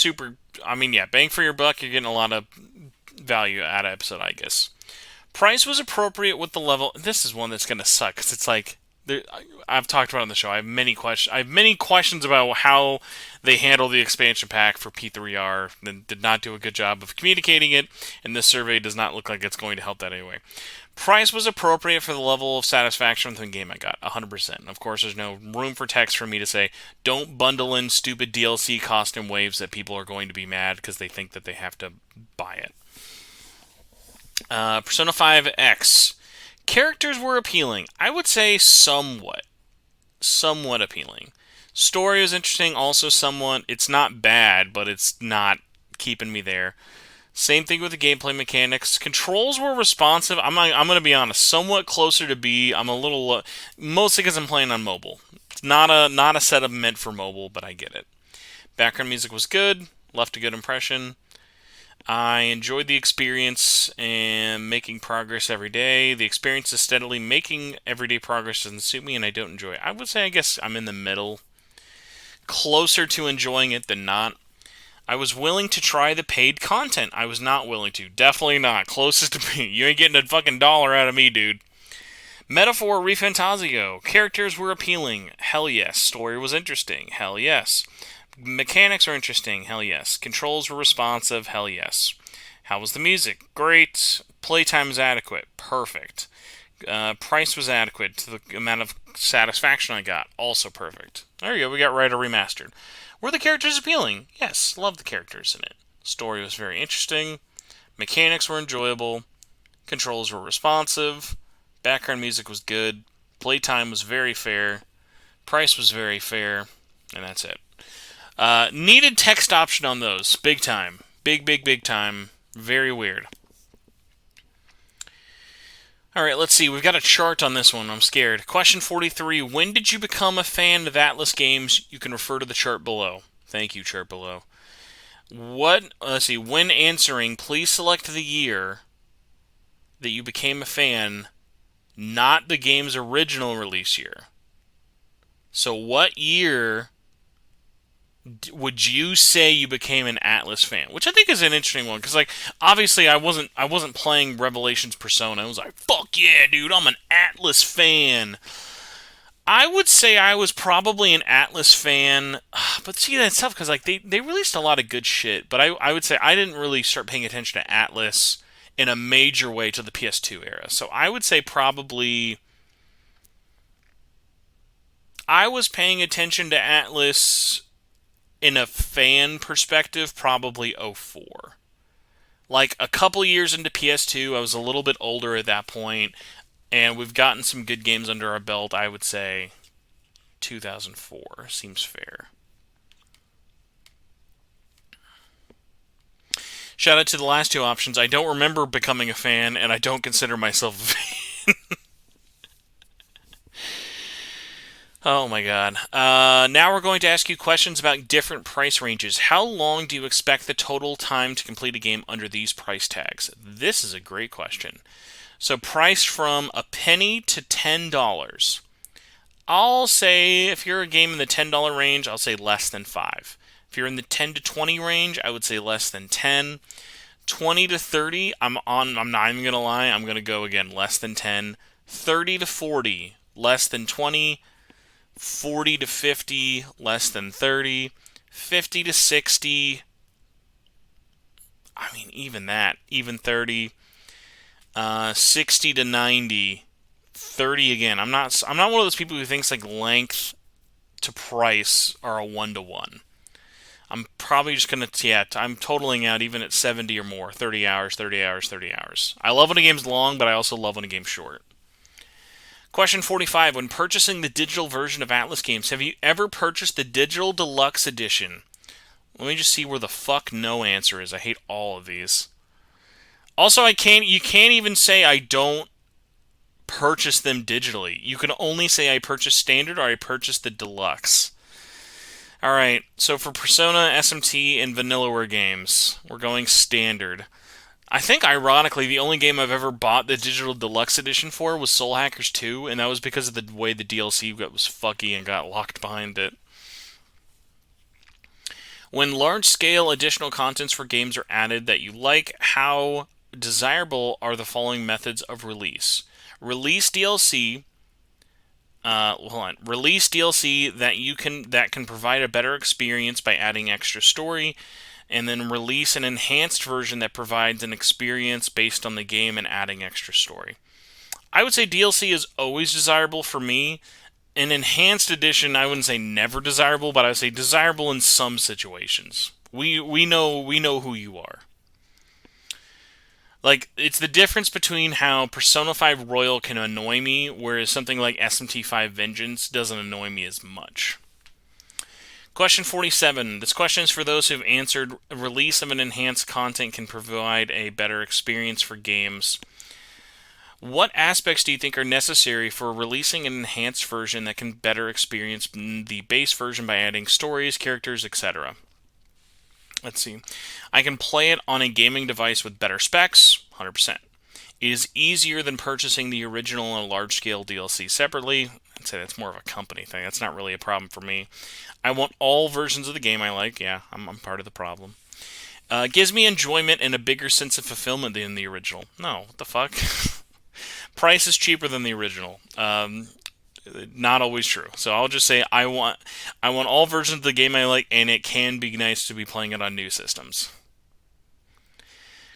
Bang for your buck. You're getting a lot of value out of Episode Igus. Price was appropriate with the level. This is one that's going to suck, because it's like... I've talked about it on the show. I have many questions about how they handle the expansion pack for P3R. And did not do a good job of communicating it, and this survey does not look like it's going to help that anyway. Price was appropriate for the level of satisfaction with the game I got, 100%. Of course, there's no room for text for me to say, don't bundle in stupid DLC costume waves that people are going to be mad because they think that they have to buy it. Persona 5 X. Characters were appealing. I would say somewhat appealing. Story was interesting, also somewhat. It's not bad, but it's not keeping me there. Same thing with the gameplay mechanics. Controls were responsive. I'm going to be honest, somewhat closer to B. I'm a little mostly because I'm playing on mobile. It's not a setup meant for mobile, but I get it. Background music was good. Left a good impression. I enjoyed the experience and making progress every day. The experience of steadily making everyday progress doesn't suit me, and I don't enjoy it. I would say, I guess I'm in the middle. Closer to enjoying it than not. I was willing to try the paid content. I was not willing to. Definitely not. Closest to me. You ain't getting a fucking dollar out of me, dude. Metaphor Refantasio. Characters were appealing. Hell yes. Story was interesting. Hell yes. Mechanics are interesting. Hell yes. Controls were responsive. Hell yes. How was the music? Great. Playtime is adequate. Perfect. Price was adequate to the amount of satisfaction I got. Also perfect. There you go. We got Raito Remastered. Were the characters appealing? Yes. Loved the characters in it. Story was very interesting. Mechanics were enjoyable. Controls were responsive. Background music was good. Playtime was very fair. Price was very fair. And that's it. Needed text option on those. Big time. Big time. Very weird. All right, let's see. We've got a chart on this one. I'm scared. Question 43. When did you become a fan of Atlus games? You can refer to the chart below. Thank you, chart below. Let's see. When answering, please select the year that you became a fan, not the game's original release year. So what year would you say you became an Atlus fan? Which I think is an interesting one, because like obviously I wasn't playing Revelations Persona. I was like, fuck yeah, dude, I'm an Atlus fan. I would say I was probably an Atlus fan, but see, that's tough because like they released a lot of good shit. But I would say I didn't really start paying attention to Atlus in a major way to the PS2 era. So I would say probably I was paying attention to Atlus in a fan perspective, probably '04. Like a couple years into PS2, I was a little bit older at that point, and we've gotten some good games under our belt. I would say 2004 seems fair. Shout out to the last two options. I don't remember becoming a fan, and I don't consider myself a fan. Oh my god. Now we're going to ask you questions about different price ranges. How long do you expect the total time to complete a game under these price tags? This is a great question. So priced from a penny to $10. I'll say if you're a game in the $10 range, I'll say less than 5. If you're in the 10 to 20 range, I would say less than 10. 20 to 30, I'm not even going to lie, I'm going to go again less than 10. 30 to 40, less than 20. 40 to 50, less than 30. 50 to 60, I mean, even that, even 30. 60 to 90, 30 again. I'm not one of those people who thinks like length to price are a 1-to-1. I'm probably just going to, yeah, I'm totaling out even at 70 or more. 30 hours, 30 hours, 30 hours. I love when a game's long, but I also love when a game's short. Question 45. When purchasing the digital version of Atlus games, have you ever purchased the digital deluxe edition? Let me just see where the fuck no answer is. I hate all of these. Also, you can't even say I don't purchase them digitally. You can only say I purchased standard or I purchased the deluxe. Alright, so for Persona, SMT, and Vanillaware games, we're going standard. I think, ironically, the only game I've ever bought the digital deluxe edition for was Soul Hackers 2, and that was because of the way the DLC was fucky and got locked behind it. When large-scale additional contents for games are added that you like, how desirable are the following methods of release? Release DLC. Release DLC that can provide a better experience by adding extra story, and then release an enhanced version that provides an experience based on the game and adding extra story. I would say DLC is always desirable for me. An enhanced edition, I wouldn't say never desirable, but I would say desirable in some situations. We know who you are. Like, it's the difference between how Persona 5 Royal can annoy me, whereas something like SMT5 Vengeance doesn't annoy me as much. Question 47. This question is for those who've answered, a release of an enhanced content can provide a better experience for games. What aspects do you think are necessary for releasing an enhanced version that can better experience the base version by adding stories, characters, etc.? Let's see. I can play it on a gaming device with better specs, 100%. It is easier than purchasing the original and large-scale DLC separately. I'd say that's more of a company thing. That's not really a problem for me. I want all versions of the game I like. Yeah, I'm part of the problem. Gives me enjoyment and a bigger sense of fulfillment than the original. No, what the fuck? Price is cheaper than the original. Not always true. So I'll just say I want all versions of the game I like, and it can be nice to be playing it on new systems.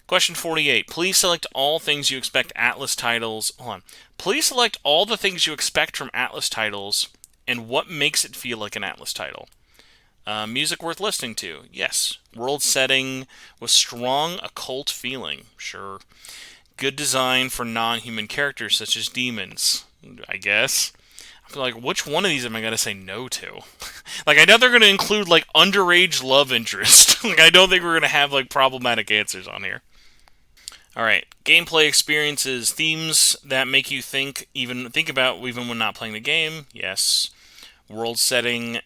Question 48. Please select all things you expect Atlus titles. Hold on. Please select all the things you expect from Atlus titles and what makes it feel like an Atlus title. Music worth listening to. Yes. World setting with strong occult feeling. Sure. Good design for non-human characters such as demons. I guess. I feel like, which one of these am I going to say no to? Like, I know they're going to include, like, underage love interest. Like, I don't think we're going to have, like, problematic answers on here. All right, gameplay experiences, themes that make you think about even when not playing the game. Yes. World setting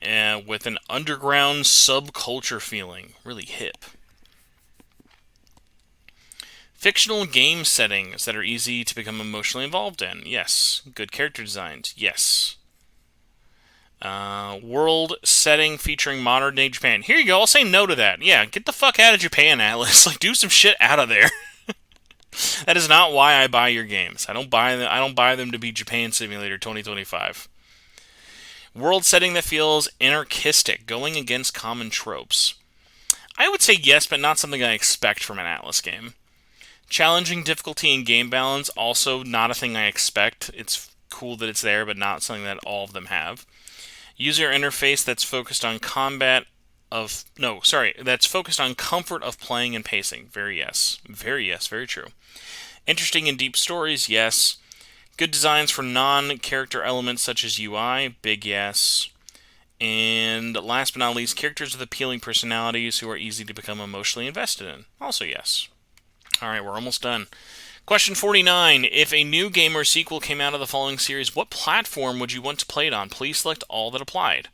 with an underground subculture feeling, really hip. Fictional game settings that are easy to become emotionally involved in. Yes. Good character designs. Yes. World setting featuring modern day Japan. Here you go. I'll say no to that. Yeah, get the fuck out of Japan, Atlus. Like, do some shit out of there. That is not why I buy your games. I don't buy them. I don't buy them to be Japan Simulator 2025. World setting that feels anarchistic, going against common tropes. I would say yes, but not something I expect from an Atlus game. Challenging difficulty and game balance, also not a thing I expect. It's cool that it's there, but not something that all of them have. User interface that's focused on that's focused on comfort of playing and pacing. Very yes. Very yes, very true. Interesting and deep stories, yes. Good designs for non-character elements such as UI, big yes. And last but not least, characters with appealing personalities who are easy to become emotionally invested in. Also yes. Alright, we're almost done. Question 49. If a new game or sequel came out of the following series, what platform would you want to play it on? Please select all that applied.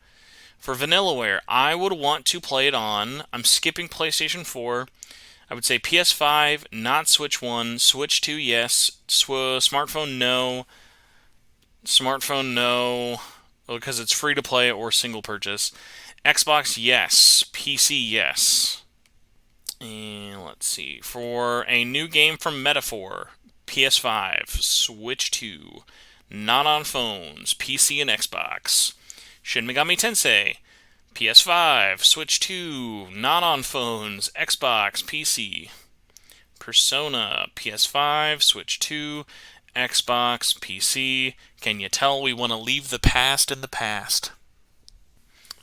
For Vanillaware, I would want to play it on, I'm skipping PlayStation 4, I would say PS5, not Switch 1, Switch 2, yes, smartphone, no, because it's free to play or single purchase. Xbox, yes, PC, yes. And let's see, for a new game from Metaphor, PS5, Switch 2, not on phones, PC and Xbox. Shin Megami Tensei, PS5, Switch 2, not on phones, Xbox, PC. Persona, PS5, Switch 2, Xbox, PC. Can you tell we want to leave the past in the past?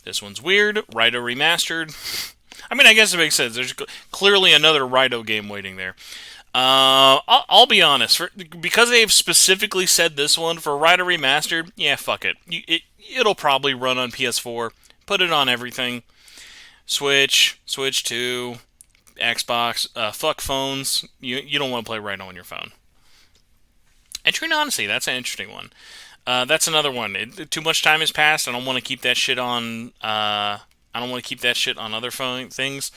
This one's weird. Raito Remastered. I mean, I guess it makes sense. There's clearly another Raito game waiting there. I'll be honest. Because they've specifically said this one, for Raito Remastered, yeah, fuck it. It'll probably run on PS4. Put it on everything. Switch, Switch 2, Xbox. Fuck phones. You don't want to play Raito on your phone. Etrian Odyssey, that's an interesting one. That's another one. Too much time has passed. I don't want to keep that shit on. I don't want to keep that shit on other phone things.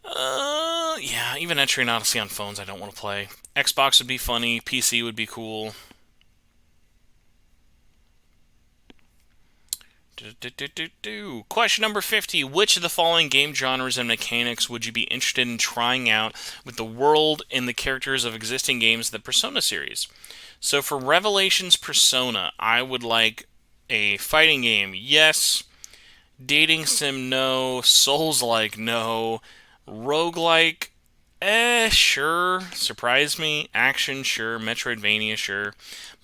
Yeah, even Etrian Odyssey on phones I don't want to play. Xbox would be funny. PC would be cool. Question number 50. Which of the following game genres and mechanics would you be interested in trying out with the world and the characters of existing games of the Persona series? So for Revelations Persona, I would like a fighting game, yes. Dating sim, no. Souls-like, no. Roguelike, sure. Surprise me. Action, sure. Metroidvania, sure.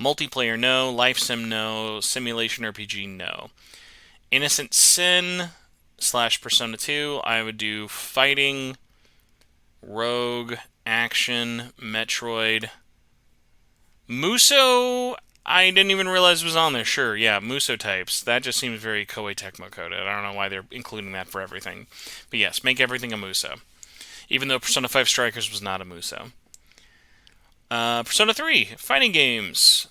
Multiplayer, no. Life sim, no. Simulation RPG, no. Innocent Sin / Persona 2, I would do fighting, rogue, action, Metroid. Muso, I didn't even realize was on there. Sure, yeah, Muso types. That just seems very Koei Tecmo coded. I don't know why they're including that for everything. But yes, make everything a Muso. Even though Persona 5 Strikers was not a Muso. Persona 3, fighting games.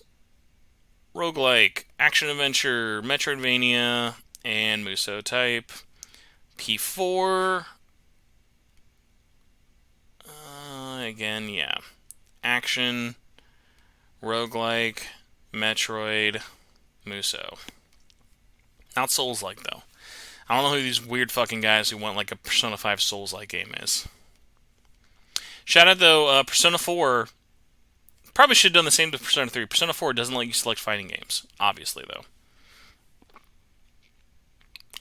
Roguelike, action-adventure, Metroidvania, and Muso type. P4. Again, yeah. Action, roguelike, Metroid, Muso. Not Souls-like, though. I don't know who these weird fucking guys who want like a Persona 5 Souls-like game is. Shout out, though, Persona 4. Probably should have done the same with Persona 3. Persona 4 doesn't let you select fighting games. Obviously, though.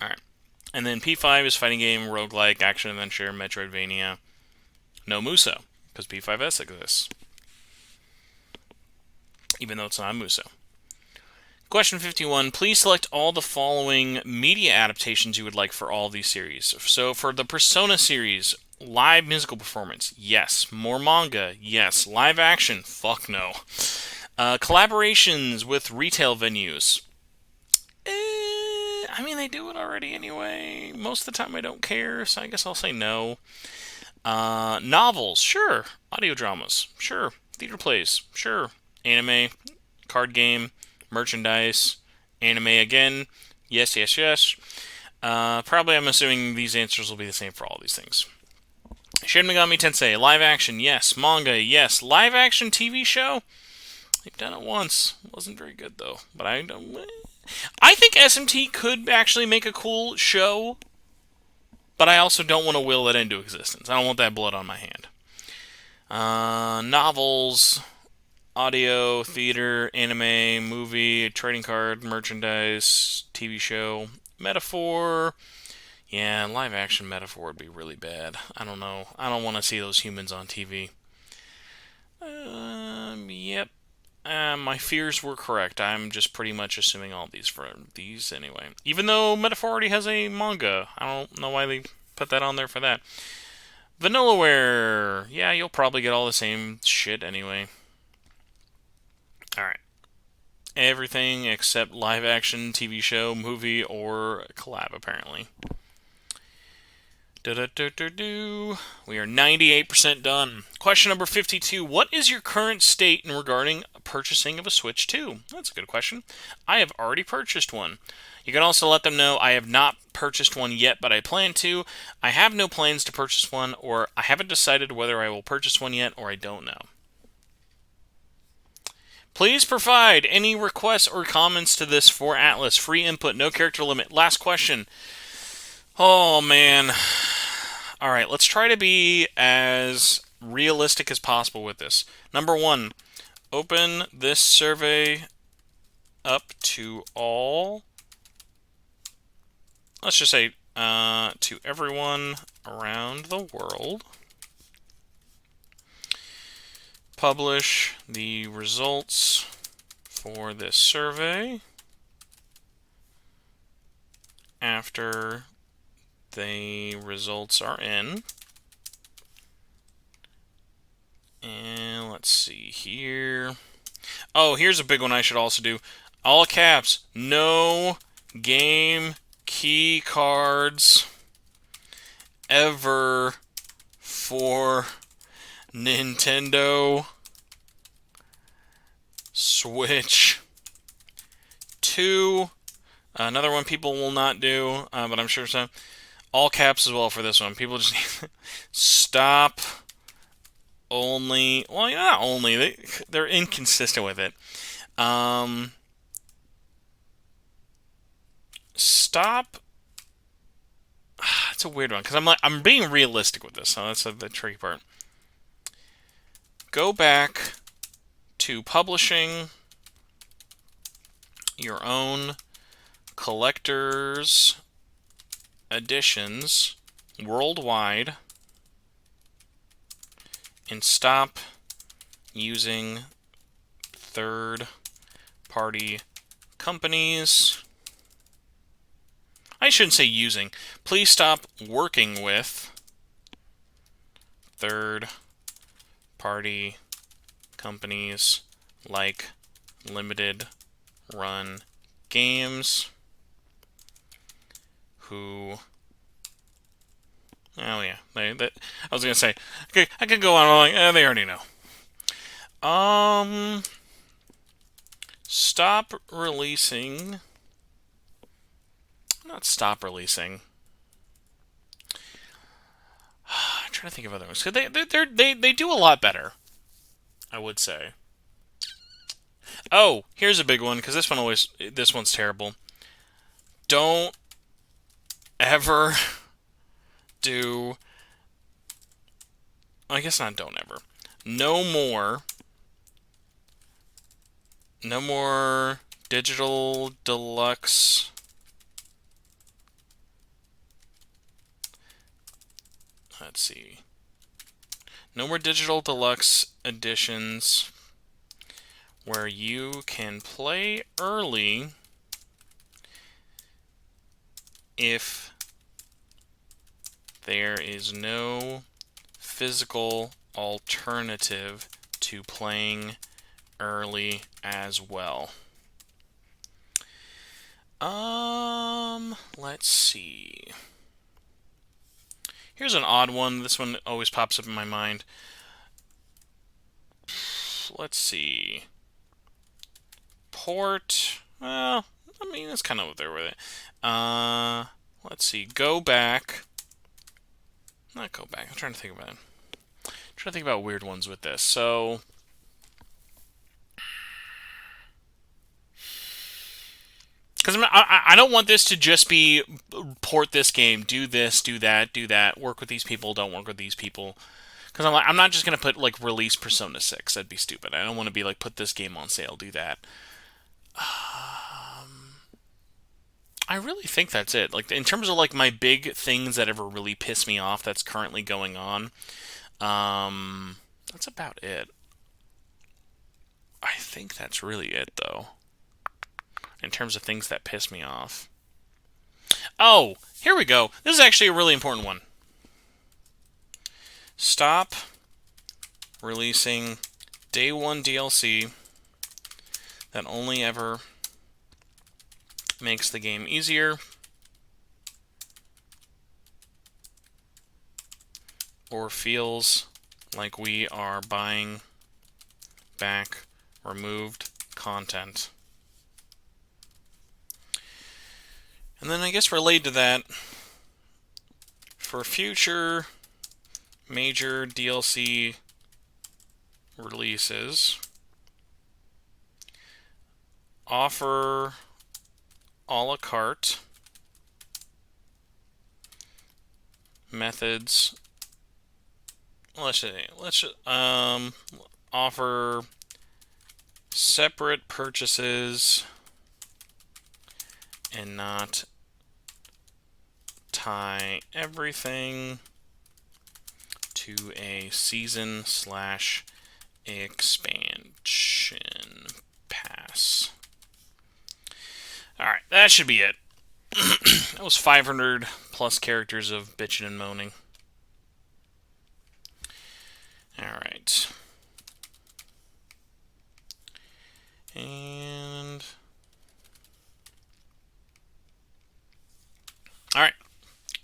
Alright. And then P5 is fighting game, roguelike, action-adventure, Metroidvania. No Muso, because P5S exists. Even though it's not Muso. Question 51. Please select all the following media adaptations you would like for all these series. So for the Persona series, live musical performance, yes. More manga, yes. Live action, fuck no. Collaborations with retail venues. I mean, they do it already anyway. Most of the time I don't care, so I guess I'll say no. Novels, sure. Audio dramas, sure. Theater plays, sure. Anime, card game, merchandise, anime again. Yes, yes, yes. Probably, I'm assuming these answers will be the same for all these things. Shin Megami Tensei, live action, yes. Manga, yes. Live action TV show? They've done it once. Wasn't very good, though. But I don't. I think SMT could actually make a cool show, but I also don't want to will it into existence. I don't want that blood on my hand. Novels, audio, theater, anime, movie, trading card, merchandise, TV show, metaphor. Yeah, live action metaphor would be really bad. I don't know. I don't want to see those humans on TV. Yep. My fears were correct. I'm just pretty much assuming all these for these anyway. Even though Metaphor already has a manga. I don't know why they put that on there for that. Vanillaware. Yeah, you'll probably get all the same shit anyway. Alright. Everything except live action, TV show, movie, or collab, apparently. We are 98% done. Question number 52. What is your current state in regarding purchasing of a Switch 2? That's a good question. I have already purchased one. You can also let them know I have not purchased one yet, but I plan to. I have no plans to purchase one, or I haven't decided whether I will purchase one yet, or I don't know. Please provide any requests or comments to this for Atlus. Free input, no character limit. Last question. Oh, man. Alright, let's try to be as realistic as possible with this. Number 1, open this survey up to all, let's just say, to everyone around the world. Publish the results for this survey after the results are in. And let's see here. Oh, here's a big one I should also do. All caps, no game key cards ever for Nintendo Switch 2. Another one people will not do, but I'm sure some. All caps as well for this one. People just stop only. Well, not only. They're inconsistent with it. Stop. It's a weird one because I'm being realistic with this. So that's the tricky part. Go back to publishing your own collector's editions worldwide and stop using third-party companies. I shouldn't say using. Please stop working with third-party companies like Limited Run Games, who... Oh, yeah. I was going to say, I could go on, like, they already know. Stop releasing... Not stop releasing. I'm trying to think of other ones. They do a lot better, I would say. Oh, here's a big one, because this one's terrible. Don't ever do... I guess not don't ever. No more digital deluxe... Let's see. No more digital deluxe editions where you can play early if there is no physical alternative to playing early as well. Let's see. Here's an odd one. This one always pops up in my mind. Let's see. Port. Well, I mean, that's kind of what they're with it. Let's see. Go back. Not go back. I'm trying to think about it. I'm trying to think about weird ones with this. So, because I don't want this to just be port this game, do this, do that, work with these people, don't work with these people. Because I'm not just gonna put like release Persona 6. That'd be stupid. I don't want to be like put this game on sale, do that. I really think that's it. Like in terms of like my big things that ever really piss me off that's currently going on. That's about it. I think that's really it though. In terms of things that piss me off. Oh, here we go. This is actually a really important one. Stop releasing day one DLC that only ever makes the game easier or feels like we are buying back removed content. And then I guess related to that, for future major DLC releases, offer a la carte methods. Let's offer separate purchases and not tie everything to a season/expansion pass. Alright, that should be it. That was 500 plus characters of bitching and moaning. Alright. And... Alright.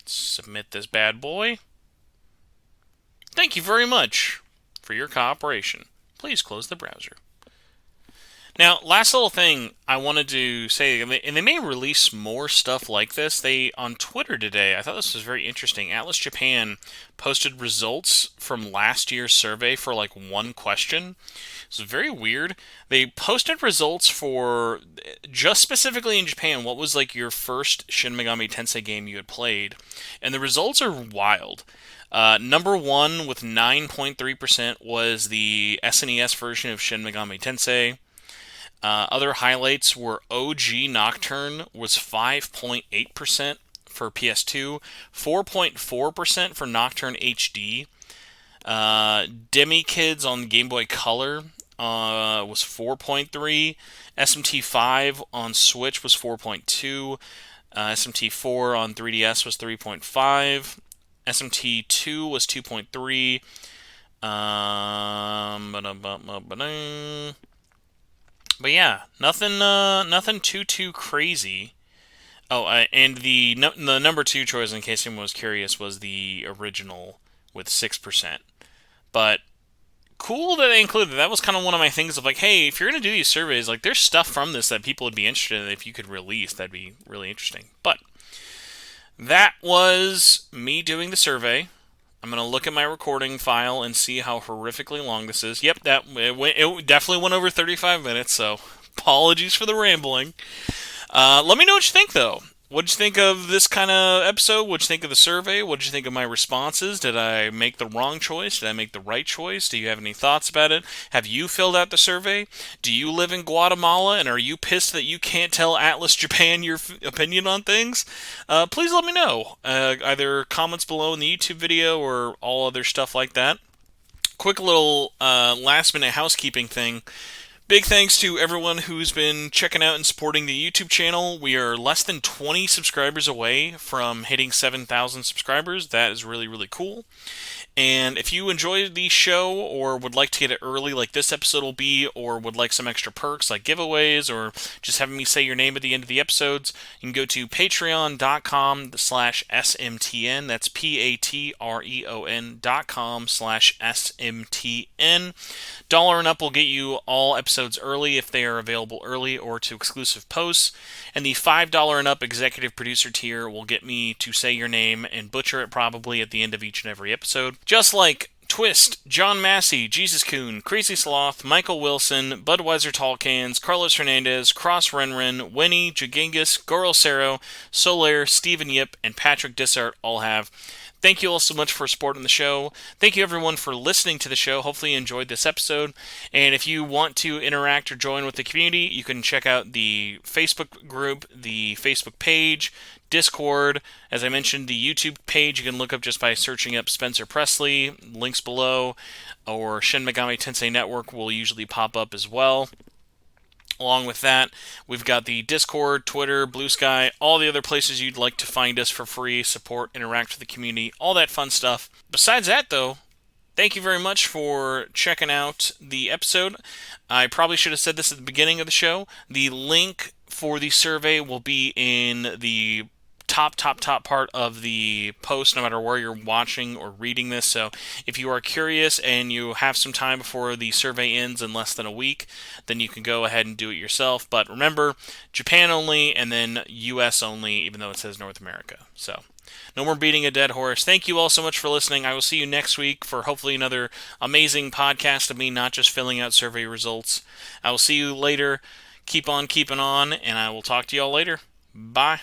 Submit this bad boy. Thank you very much for your cooperation. Please close the browser. Now, last little thing I wanted to say, and they may release more stuff like this. They, on Twitter today, I thought this was very interesting. Atlus Japan posted results from last year's survey for like one question. It's very weird. They posted results for, just specifically in Japan, what was like your first Shin Megami Tensei game you had played. And the results are wild. Number one with 9.3% was the SNES version of Shin Megami Tensei. Other highlights were OG Nocturne was 5.8% for PS2, 4.4% for Nocturne HD. Demi Kids on Game Boy Color was 4.3. SMT5 on Switch was 4.2. SMT4 on 3DS was 3.5. SMT2 was 2.3. But yeah, nothing too crazy. Oh, and the number two choice, in case anyone was curious, was the original with 6%. But cool that they included. That was kind of one of my things of like, hey, if you're gonna do these surveys, like, there's stuff from this that people would be interested in. If you could release, that'd be really interesting. But that was me doing the survey. I'm going to look at my recording file and see how horrifically long this is. Yep, it definitely went over 35 minutes, so apologies for the rambling. Let me know what you think, though. What did you think of this kind of episode? What did you think of the survey? What did you think of my responses? Did I make the wrong choice? Did I make the right choice? Do you have any thoughts about it? Have you filled out the survey? Do you live in Guatemala, and are you pissed that you can't tell Atlus Japan your opinion on things? Please let me know. Either comments below in the YouTube video or all other stuff like that. Quick little last-minute housekeeping thing. Big thanks to everyone who's been checking out and supporting the YouTube channel. We are less than 20 subscribers away from hitting 7,000 subscribers. That is really, really cool. And if you enjoyed the show or would like to get it early like this episode will be, or would like some extra perks like giveaways or just having me say your name at the end of the episodes, you can go to patreon.com/SMTN. That's patreon.com/SMTN. Dollar and up will get you all episodes early if they are available early or to exclusive posts. And the $5 and up executive producer tier will get me to say your name and butcher it probably at the end of each and every episode. Just like Twist, John Massey, Jesus Coon, Crazy Sloth, Michael Wilson, Budweiser Tall Cans, Carlos Hernandez, Cross Renren, Winnie, Jagingus, Goro Cero, Solaire, Stephen Yip, and Patrick Dissart all have. Thank you all so much for supporting the show. Thank you everyone for listening to the show. Hopefully you enjoyed this episode. And if you want to interact or join with the community, you can check out the Facebook group, the Facebook page, Discord. As I mentioned, the YouTube page you can look up just by searching up Spencer Presley. Links below. Or Shin Megami Tensei Network will usually pop up as well. Along with that, we've got the Discord, Twitter, Bluesky, all the other places you'd like to find us for free, support, interact with the community, all that fun stuff. Besides that, though, thank you very much for checking out the episode. I probably should have said this at the beginning of the show. The link for the survey will be in the top part of the post, no matter where you're watching or reading this. So if you are curious and you have some time before the survey ends in less than a week, then you can go ahead and do it yourself. But remember, Japan only and then US only, even though it says North America. So no more beating a dead horse. Thank you all so much for listening. I will see you next week for hopefully another amazing podcast of me not just filling out survey results. I will see you later. Keep on keeping on, and I will talk to you all later. Bye.